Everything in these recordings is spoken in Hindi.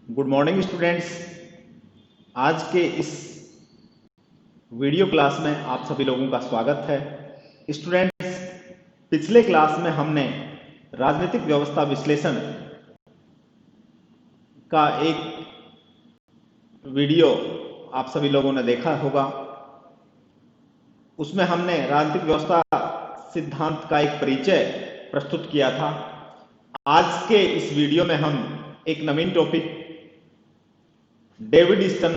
Good morning students. आज के इस वीडियो क्लास में आप सभी लोगों का स्वागत है। स्टूडेंट्स, पिछले क्लास में हमने राजनीतिक व्यवस्था विश्लेषण का एक वीडियो आप सभी लोगों ने देखा होगा। उसमें हमने राजनीतिक व्यवस्था सिद्धांत का एक परिचय प्रस्तुत किया था। आज के इस वीडियो में हम एक नवीन टॉपिक डेविड ईस्टन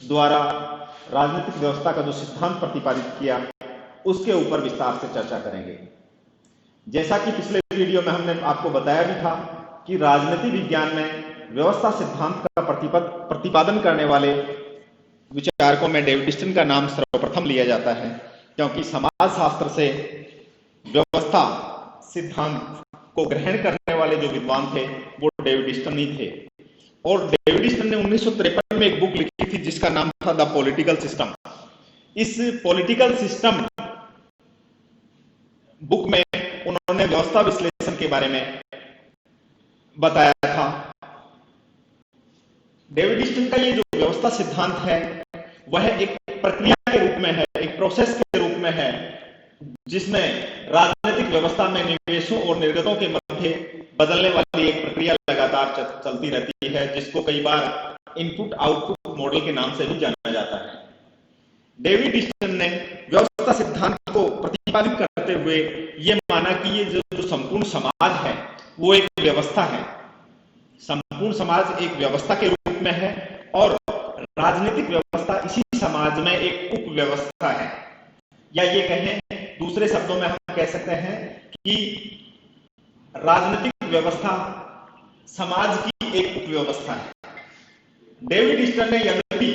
द्वारा राजनीतिक व्यवस्था का जो सिद्धांत प्रतिपादित किया उसके ऊपर विस्तार से चर्चा करेंगे। जैसा कि पिछले वीडियो में हमने आपको बताया भी था कि राजनीति विज्ञान में व्यवस्था सिद्धांत का प्रतिपादन करने वाले विचारकों में डेविड ईस्टन का नाम सर्वप्रथम लिया जाता है, क्योंकि समाज शास्त्र से व्यवस्था सिद्धांत को ग्रहण करने वाले जो विद्वान थे वो डेविड ईस्टन ही थे। और डेविड ईस्टन ने 1953 में एक बुक लिखी थी जिसका नाम था द पॉलिटिकल सिस्टम। इस पॉलिटिकल सिस्टम बुक में उन्होंने व्यवस्था विश्लेषण के बारे में बताया था। डेविड ईस्टन का ये जो व्यवस्था सिद्धांत है वह एक प्रक्रिया के रूप में है, एक प्रोसेस के रूप में है, जिसमें राजनीतिक व्यवस्था में निवेशों और निर्गतों के मध्य बदलने वाली एक प्रक्रिया लगातार चलती रहती है, जिसको कई बार इनपुट आउटपुट मॉडल के नाम से भी जाना जाता है। डेविड ईस्टन ने व्यवस्था सिद्धांत को प्रतिपादित करते हुए यह माना कि ये जो संपूर्ण समाज है वो एक व्यवस्था है, संपूर्ण समाज एक व्यवस्था के रूप में है और राजनीतिक व्यवस्था इसी समाज में एक उप व्यवस्था है। या ये कहें दूसरे शब्दों में हम कह सकते हैं कि राजनीतिक व्यवस्था समाज की एक उप व्यवस्था है। डेविड ईस्टन ने यद्यपि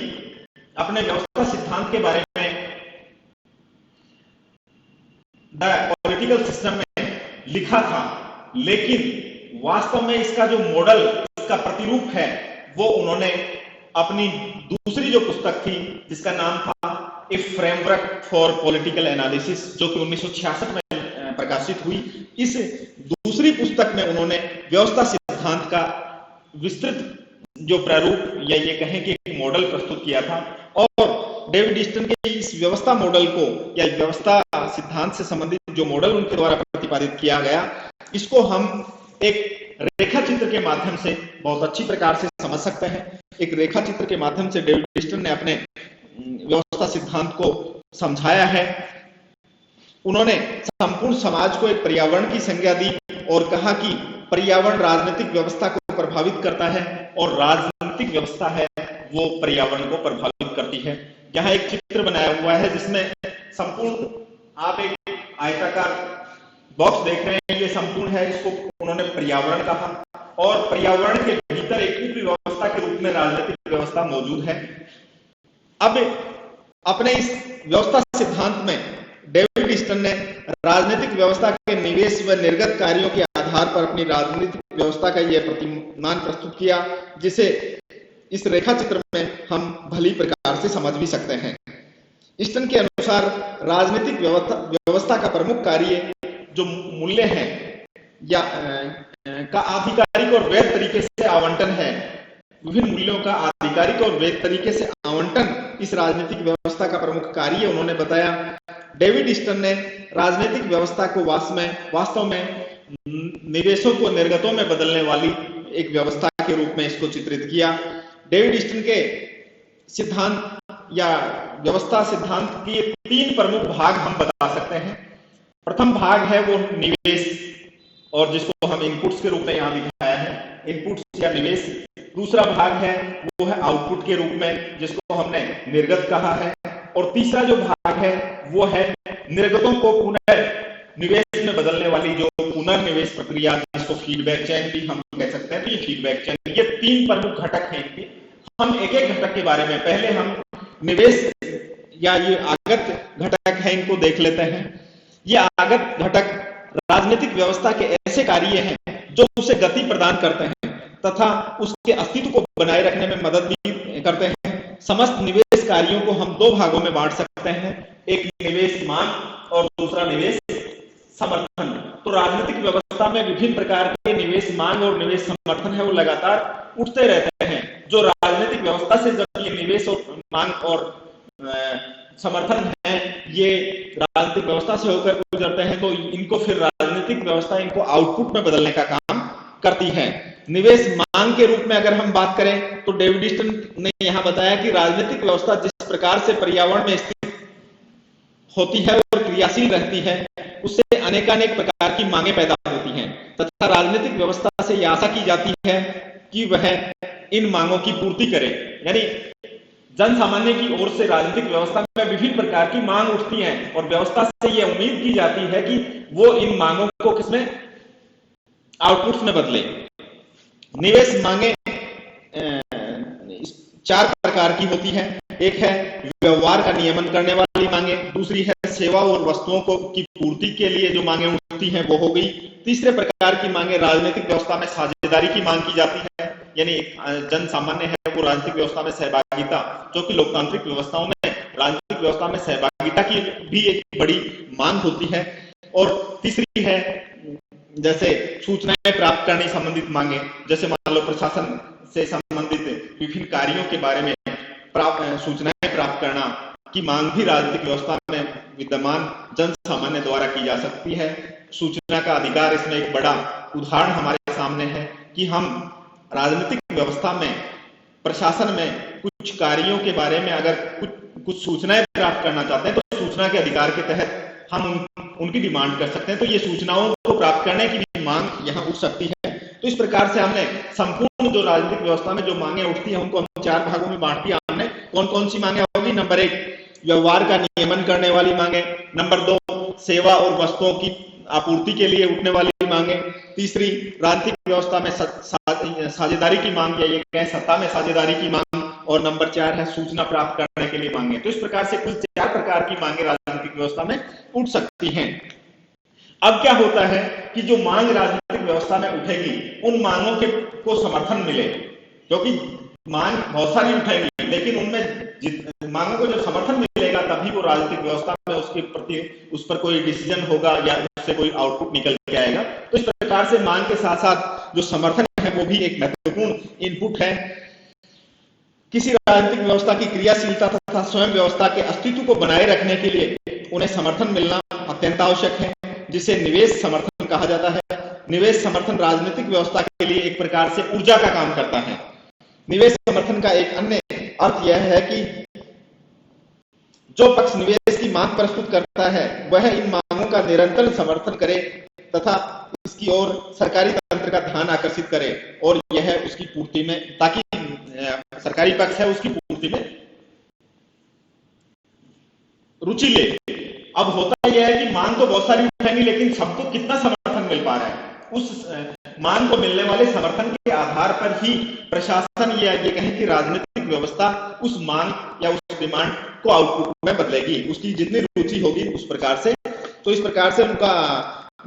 अपने व्यवस्था सिद्धांत के बारे में द पॉलिटिकल सिस्टम में लिखा था, लेकिन वास्तव में इसका जो मॉडल, इसका प्रतिरूप है वो उन्होंने अपनी दूसरी जो पुस्तक थी जिसका नाम था ए फ्रेमवर्क फॉर पॉलिटिकल एनालिसिस, जो कि 1966 में प्रकाशित हुई। इस दूसरी पुस्तक में उन्होंने व्यवस्था सिद्धांत का विस्तृत जो प्रारूप या ये कहें कि एक मॉडल प्रस्तुत किया था। और डेविड ईस्टन के इस व्यवस्था मॉडल को या व्यवस्था सिद्धांत से संबंधित जो मॉडल उनके द्वारा प्रतिपादित किया गया, इसको हम एक रेखा चित्र के माध्यम से बहुत अच्छी प्रकार से समझ सकते हैं। एक रेखा चित्र के माध्यम से डेविड ईस्टन ने अपने व्यवस्था सिद्धांत को समझाया है। उन्होंने संपूर्ण समाज को एक पर्यावरण की संज्ञा दी और कहा कि पर्यावरण राजनीतिक व्यवस्था को प्रभावित करता है और राजनीतिक व्यवस्था है वो पर्यावरण को प्रभावित करती है। यहाँ एक चित्र बनाया हुआ है जिसमें संपूर्ण आप एक आयताकार बॉक्स देख रहे हैं, ये संपूर्ण है, इसको उन्होंने पर्यावरण कहा और पर्यावरण के भीतर एक उप व्यवस्था के रूप में राजनीतिक व्यवस्था मौजूद है। अब अपने इस व्यवस्था सिद्धांत में डेविड ईस्टन ने राजनीतिक व्यवस्था के निवेश व निर्गत कार्यों के आधार पर अपनी राजनीतिक व्यवस्था का यह प्रतिमान प्रस्तुत किया, जिसे इस रेखा चित्र में हम भली प्रकार से समझ भी सकते हैं। ईस्टन के अनुसार राजनीतिक व्यवस्था का प्रमुख कार्य जो मूल्य है या का आधिकारिक और वैध तरीके से आवंटन है, विभिन्न मूल्यों का आधिकारिक और वैध तरीके से आवंटन इस राजनीतिक व्यवस्था का प्रमुख कार्य उन्होंने बताया। डेविड ईस्टन ने राजनीतिक व्यवस्था को वास्तव में निवेशों को निर्गतों में बदलने वाली एक व्यवस्था के रूप में इसको चित्रित किया। डेविड ईस्टन के सिद्धांत या व्यवस्था सिद्धांत के 3 प्रमुख भाग हम बता सकते हैं। प्रथम भाग है वो निवेश, और जिसको हम इनपुट्स के रूप में यहाँ दिखाया है, इनपुट्स या निवेश। दूसरा भाग है वो है आउटपुट के रूप में, जिसको हमने निर्गत कहा है। और तीसरा जो भाग है वो है निर्गतों को पुनर्निवेश में बदलने वाली जो पुनर्निवेश प्रक्रिया, जिसको फीडबैक चेन भी हम कह सकते हैं। तो ये फीडबैक चेन, ये 3 प्रमुख घटक हैं इनके। हम एक एक घटक के बारे में, पहले हम निवेश या ये आगत घटक है इनको देख लेते हैं। ये आगत घटक राजनीतिक व्यवस्था के ऐसे कार्य हैं जो उसे गति प्रदान करते हैं तथा उसके अस्तित्व को बनाए रखने में मदद भी करते हैं। समस्त निवेश कार्यों को हम 2 भागों में बांट सकते हैं, एक निवेश मांग और दूसरा निवेश समर्थन। तो राजनीतिक व्यवस्था में विभिन्न प्रकार के निवेश मांग और निवेश समर्थन है वो लगातार उठते रहते हैं। जो राजनीतिक व्यवस्था से जब ये निवेश और मांग और समर्थन है ये राजनीतिक व्यवस्था से होकर गुजरते हैं, तो इनको फिर राजनीतिक व्यवस्था इनको आउटपुट में बदलने का काम करती है। निवेश मांग के रूप में अगर हम बात करें तो डेविड ईस्टन ने यहां बताया कि राजनीतिक व्यवस्था जिस प्रकार से पर्यावरण में स्थित होती है और क्रियाशील रहती है, उससे अनेकानेक प्रकार की मांगे पैदा होती हैं तथा राजनीतिक व्यवस्था से यह आशा की जाती है कि वह इन मांगों की पूर्ति करे। यानी जन सामान्य की ओर से राजनीतिक व्यवस्था में विभिन्न प्रकार की मांग उठती हैं और व्यवस्था से यह उम्मीद की जाती है कि वो इन मांगों को किसमें, आउटपुट्स में बदले। निवेश मांगे 4 प्रकार की होती है। एक है व्यवहार का नियमन करने वाली मांगे, दूसरी है सेवा और वस्तुओं को की पूर्ति के लिए जो मांगे उठती हैं वो हो गई। तीसरे प्रकार की मांगे राजनीतिक व्यवस्था में साझेदारी की मांग की जाती है, यानी जन सामान्य है वो राजनीतिक व्यवस्था में सहभागिता, जो कि लोकतांत्रिक व्यवस्थाओं में राजनीतिक व्यवस्था में सहभागिता की भी एक बड़ी मांग होती है। और तीसरी है जैसे सूचनाएं प्राप्त करने संबंधित मांगे, जैसे मान लो प्रशासन से संबंधित विभिन्न कार्यों के बारे में सूचनाएं प्राप्त करना की मांग भी राजनीतिक व्यवस्था में विद्यमान जन सामान्य द्वारा की जा सकती है। सूचना का अधिकार इसमें एक बड़ा उदाहरण हमारे सामने है कि हम राजनीतिक व्यवस्था में प्रशासन में कुछ कार्यों के बारे में अगर कुछ सूचनाएं प्राप्त करना चाहते हैं तो सूचना के अधिकार के तहत हम उनकी डिमांड कर सकते हैं, तो ये सूचनाओं को प्राप्त करने की भी मांग यहाँ उठ सकती है। तो इस प्रकार से हमने संपूर्ण जो राजनीतिक व्यवस्था में जो मांगे उठती हैं उनको हम 4 भागों में बांट दिया हमने। कौन कौन सी मांगे होगी? नंबर 1 व्यवहार का नियमन करने वाली मांगे, नंबर 2 सेवा और वस्तुओं की आपूर्ति के लिए उठने वाली मांगे, तीसरी राजनीतिक व्यवस्था में साझेदारी की मांग या ये कहें सत्ता में साझेदारी की मांग, और नंबर 4 है सूचना प्राप्त करने के लिए मांगे। तो इस प्रकार से कुल 4 प्रकार की मांगे राजनीतिक व्यवस्था में उठ सकती हैं। अब क्या होता है कि जो मांग राजनीतिक व्यवस्था में उठेगी उन मांगों को समर्थन मिले, क्योंकि मांग बहुत सारी उठेगी लेकिन उनमें मांगों को जब समर्थन मिलेगा तभी वो राजनीतिक व्यवस्था में उसके प्रति उस पर कोई डिसीजन होगा या उससे कोई आउटपुट निकल के आएगा। तो इस प्रकार से मांग के साथ साथ जो समर्थन है वो भी एक महत्वपूर्ण इनपुट है। किसी राजनीतिक व्यवस्था की क्रियाशीलता तथा स्वयं व्यवस्था के अस्तित्व को बनाए रखने के लिए उन्हें समर्थन मिलना अत्यंत आवश्यक है, जिसे निवेश समर्थन कहा जाता है। निवेश समर्थन राजनीतिक व्यवस्था के लिए एक प्रकार से ऊर्जा का काम करता है। निवेश समर्थन का एक अन्य अर्थ यह है कि जो पक्ष निवेश की मांग प्रस्तुत करता है वह इन मांगों का निरंतर समर्थन करे तथा इसकी ओर सरकारी तंत्र का ध्यान आकर्षित करे और यह उसकी पूर्ति में, ताकि सरकारी पक्ष है उसकी पूर्ति में रुचि ले। अब होता यह है कि मांग तो बहुत सारी उठेंगी लेकिन सबको कितना समर्थन मिल पा रहा है, उस मांग को मिलने वाले समर्थन के आधार पर ही प्रशासन या ये कहें कि राजनीतिक व्यवस्था उस मांग या उस डिमांड को आउटपुट में बदलेगी, उसकी जितनी रुचि होगी उस प्रकार से। तो इस प्रकार से उनका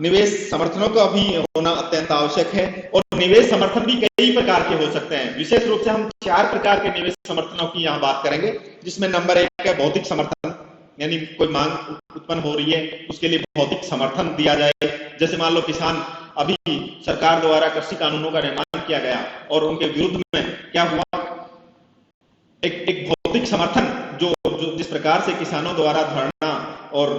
निवेश समर्थनों का भी होना अत्यंत आवश्यक है। और निवेश समर्थन भी कई प्रकार के हो सकते हैं। विशेष रूप से हम 4 प्रकार के निवेश समर्थनों की यहाँ बात करेंगे, जिसमें नंबर 1 है भौतिक समर्थन, यानी कोई मांग उत्पन्न हो रही है उसके लिए भौतिक समर्थन दिया जाए। जैसे मान लो किसान, अभी सरकार द्वारा कृषि कानूनों का निर्माण किया गया और उनके विरुद्ध में क्या हुआ, एक भौतिक समर्थन जो जिस प्रकार से किसानों द्वारा धरना और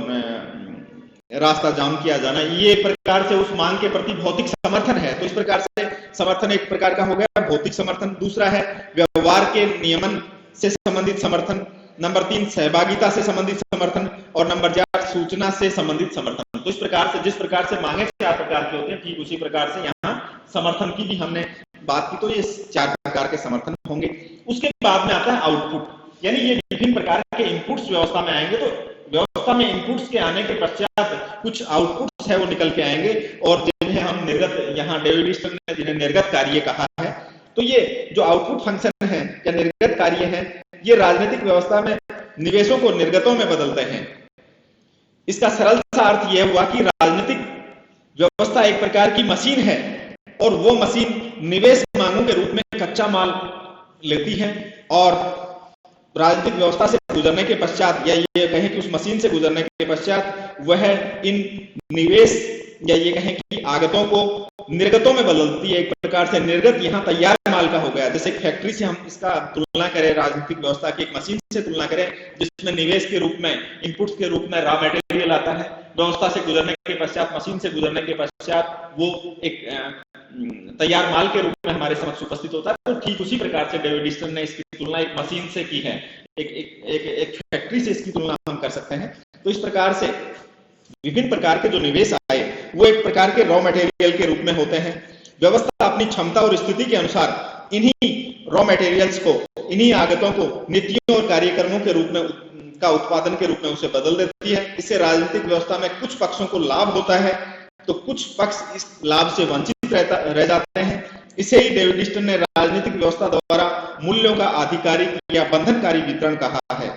रास्ता जाम किया जाना, ये एक प्रकार से उस मांग के प्रति भौतिक समर्थन है। तो इस प्रकार से समर्थन एक प्रकार का हो गया भौतिक समर्थन। दूसरा है व्यवहार के नियमन से संबंधित समर्थन, नंबर 3 सहभागिता से संबंधित समर्थन, और नंबर 4 सूचना से संबंधित समर्थन। तो इस प्रकार से जिस प्रकार से मांगे 4 प्रकार की होती है, ठीक उसी प्रकार से यहाँ समर्थन की भी हमने बात की। तो ये 4 प्रकार के समर्थन होंगे। उसके बाद में आता है आउटपुट, यानी ये विभिन्न प्रकार के इनपुट्स व्यवस्था में आएंगे। तो व्यवस्था में इनपुट्स के आने के पश्चात कुछ आउटपुट्स है वो निकल के आएंगे और जिन्हें हम निर्गत, यहाँ डेविड ईस्टन ने जिन्हें निर्गत कार्य कहा है। तो ये जो आउटपुट फंक्शन है या निर्गत कार्य है, ये राजनीतिक व्यवस्था में निवेशों को निर्गतों में बदलते हैं। इसका सरल सा अर्थ यह हुआ कि राजनीतिक व्यवस्था एक प्रकार की मशीन है और वो मशीन निवेश मांगों के रूप में कच्चा माल लेती है और राजनीतिक व्यवस्था से गुजरने के पश्चात, या ये कहें कि उस मशीन से गुजरने के पश्चात वह इन निवेश या ये कहें कि आगतों को निर्गतों में बदलती है। एक प्रकार से निर्गत यहाँ तैयार माल का हो गया। जैसे एक फैक्ट्री से हम इसका तुलना करें, राजनीतिक व्यवस्था की एक मशीन से तुलना करें जिसमें निवेश के रूप में, इनपुट्स के रूप में रॉ मटेरियल आता है, व्यवस्था से गुजरने के पश्चात, मशीन से गुजरने के पश्चात वो एक तैयार माल के रूप में हमारे समक्ष उपस्थित होता है। तो ठीक उसी प्रकार से डेविड ईस्टन ने इसकी तुलना एक मशीन से की है, एक फैक्ट्री से इसकी तुलना हम कर सकते हैं। तो इस प्रकार से विभिन्न प्रकार के जो निवेश आए वो एक प्रकार के रॉ मटेरियल के रूप में होते हैं। व्यवस्था अपनी क्षमता और स्थिति के अनुसार इन्हीं रॉ मटेरियल्स को, इन्हीं आगतों को नीतियों और कार्यक्रमों के रूप में का उत्पादन के रूप में उसे बदल देती है। इससे राजनीतिक व्यवस्था में कुछ पक्षों को लाभ होता है तो कुछ पक्ष इस लाभ से वंचित रह जाते हैं। इसे ही डेविड ईस्टन ने राजनीतिक व्यवस्था द्वारा मूल्यों का आधिकारिक या बंधनकारी वितरण कहा है।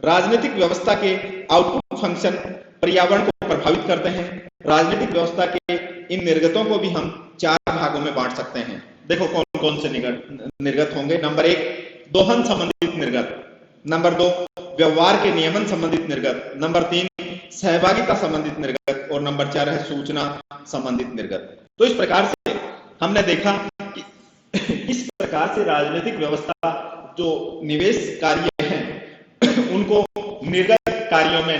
राजनीतिक व्यवस्था के आउटपुट फंक्शन पर्यावरण को प्रभावित करते हैं। राजनीतिक व्यवस्था के इन निर्गतों को भी हम 4 भागों में बांट सकते हैं। देखो कौन कौन से निर्गत होंगे। नंबर 1 दोहन संबंधित निर्गत, नंबर 2 व्यवहार के नियमन संबंधित निर्गत, नंबर 3 सहभागिता संबंधित निर्गत और नंबर 4 है सूचना संबंधित निर्गत। तो इस प्रकार से हमने देखा कि इस प्रकार से राजनीतिक व्यवस्था जो निवेश कार्य हैं उनको निर्गत कार्यों में,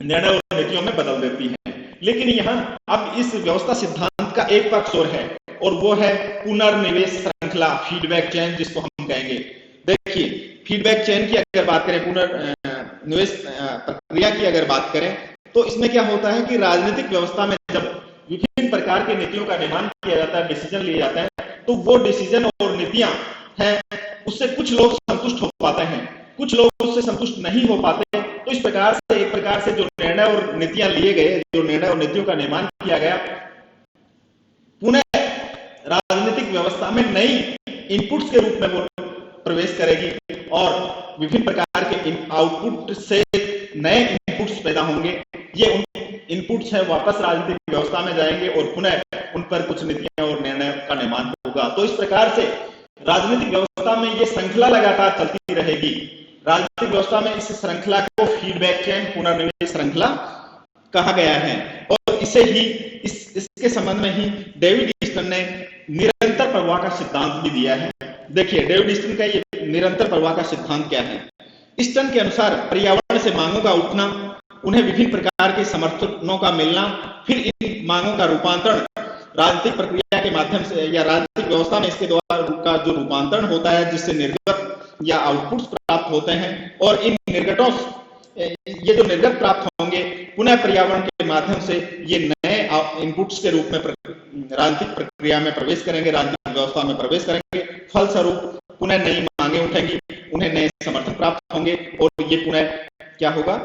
निर्णय और नीतियों में बदल देती है। लेकिन यहाँ अब इस व्यवस्था सिद्धांत का एक पक्ष और है और वो है पुनर्निवेश श्रृंखला, फीडबैक चेन जिसको हम कहेंगे। देखिए फीडबैक चेन की अगर बात करें, पुनर्निवेश प्रक्रिया की अगर बात करें तो इसमें क्या होता है कि राजनीतिक व्यवस्था में जब विभिन्न प्रकार के नीतियों का निर्माण किया जाता है, डिसीजन लिए जाते हैं, तो वो डिसीजन और नीतियां हैं उससे कुछ लोग संतुष्ट हो पाते हैं, कुछ लोग उससे संतुष्ट नहीं हो पाते। तो इस प्रकार से एक प्रकार से जो निर्णय और नीतियां लिए गए, जो निर्णय और नीतियों का निर्माण किया गया, पुनः राजनीतिक व्यवस्था में नई इनपुट्स के रूप में वो प्रवेश करेगी और विभिन्न प्रकार के आउटपुट से नए इनपुट्स पैदा होंगे। ये इनपुट्स है वापस राजनीतिक व्यवस्था में जाएंगे और पुनः उन पर कुछ नीतियां और निर्णय का निर्माण होगा। तो इस प्रकार से राजनीतिक व्यवस्था में ये श्रृंखला लगातार चलती रहेगी। राजनीतिक व्यवस्था में इस श्रृंखला को फीडबैक चेन, पुनर्निवेश श्रृंखला कहा गया है। और इसे ही इसके संबंध में ही डेविड ईस्टन ने निरंतर प्रवाह का सिद्धांत भी दिया है। देखिए डेविड ईस्टन का ये निरंतर प्रवाह का सिद्धांत क्या है। ईस्टन के अनुसार पर्यावरण से मांगों का उठना, उन्हें विभिन्न प्रकार के समर्थनों का मिलना, फिर इन मांगों का रूपांतरण राजनीतिक प्रक्रिया के माध्यम से या राजनीतिक व्यवस्था में इसके द्वारा का जो रूपांतरण होता है जिससे निर्गत या आउटपुट्स प्राप्त होते हैं, और इन निर्गतों ये जो निर्गत प्राप्त होंगे पुनः पर्यावरण के माध्यम से ये नए इनपुट्स के रूप में राजनीतिक प्रक्रिया में प्रवेश करेंगे, राजनीतिक व्यवस्था में प्रवेश करेंगे। फलस्वरूप पुनः नई मांगे उठेंगी, उन्हें नए समर्थन प्राप्त होंगे और ये पुनः क्या होगा,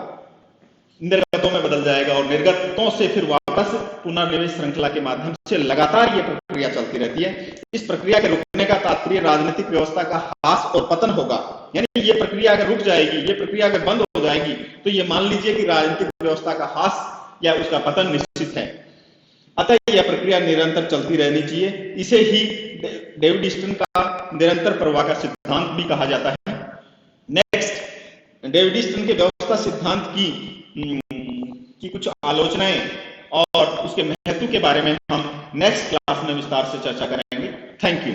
निर्गतों में बदल जाएगा और निर्गतों से फिर वापस पुनर्निवेश श्रृंखला के माध्यम से लगातार ये प्रक्रिया चलती रहती है। इस प्रक्रिया के रुकने का तात्पर्य राजनीतिक व्यवस्था का ह्रास और पतन होगा। यानी ये प्रक्रिया अगर रुक जाएगी, ये प्रक्रिया अगर बंद हो जाएगी तो ये मान लीजिए कि राजनीतिक व्यवस्था का ह्रास या उसका पतन निश्चित है। अतः यह प्रक्रिया निरंतर चलती रहनी चाहिए। इसे ही डेविड ईस्टन का निरंतर प्रवाह का सिद्धांत भी कहा जाता है। नेक्स्ट, डेविड ईस्टन के व्यवस्था सिद्धांत की कुछ आलोचनाएं और उसके महत्व के बारे में हम नेक्स्ट क्लास में विस्तार से चर्चा करेंगे। Thank you.